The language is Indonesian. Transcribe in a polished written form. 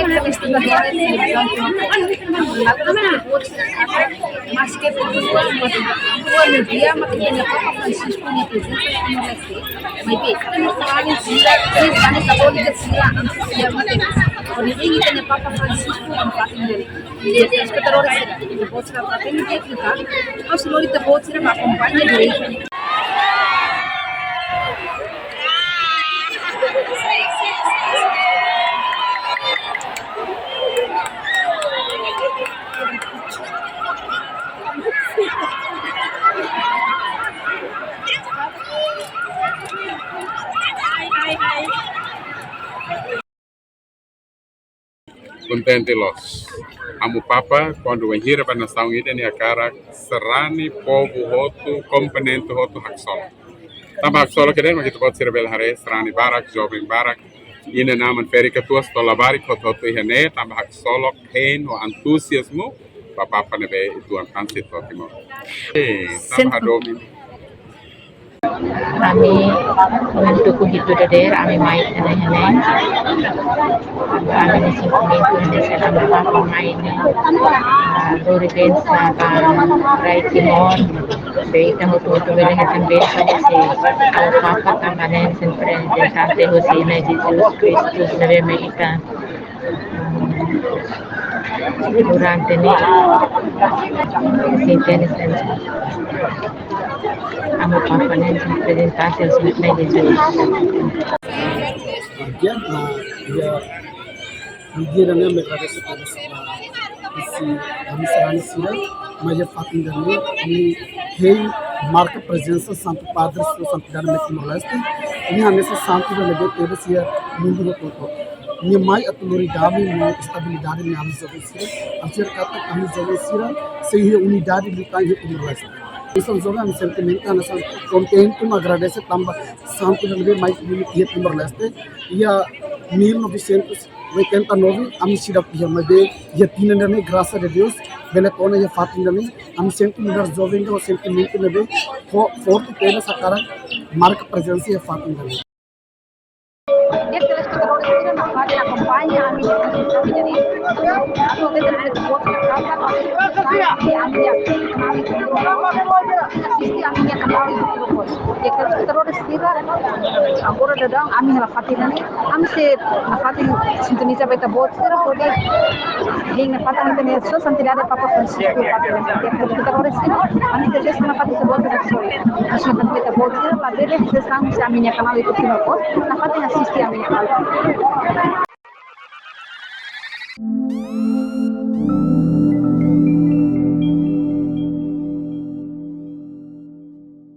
que me estuvo más que el día más que tenía Papa Francisco ni presencia en el este. Muy bien, tenemos que católica por el día tenía Papa Francisco en Fatima. Y es que te lo decía, que vos la patente técnica, no se lo ahorita vos se me acompaña de Contente los. Amo Papa, quando eu hira para nação ida ni cara serani povo hotu componente hotu haksol. Tamba haksol que mas kita pode ser bel hare serani barak jovem barak ina naman ferika tuas tola barik hotu ihane tamba haksol hen o entusiasmo Papa nebe itu ansi tokimo. Tamba hadomi. Kami untuk itu dader kami main hene kami di sini itu saya tambah main Dori Bensa Rai Timor baik tahu tu bela hatan Bensa si Papa kamanen sempre de Sante Hosina Jesus Kristus nabe meita durante ni sinten amo Papa nen presentasi sebenarnya Jesus ya Ligirane mereka sekarang isi kami serani sira maya fatin dani ini hey marca presença Santo Padre Santo Dani Metimor-Leste ini hanya santo da lebe teve sia mundo do todo minha mãe autoridade minha estabilidade minha amizade sira anser kata kami jogo sira sehingga unidade do país Timor-Leste isso joga um sentimento nessa contento me agradece também santo da lebe mais comunidade Timor-Leste ia 1989 kami sudah pihak ya tinaname graça de Deus beletona ya fatiname kami sempre mudar jovem o sentimento nebe forte pela sakara marca presença ya fatiname dia telah teroristira na fase acompanha a minha jadi aku tidak ada buat apa assiste a minha canal terus dia telah teroristira agora dadang ami la fatina ni ami se na fatin sintoniza beta bot será pode hing na fatin tene so santidade de Papa Francisco fatin dia telah teroristira ami te na fatin se bot na so asma beta bot será la dele se sang se a minha canal itu na fatin assiste a minha canal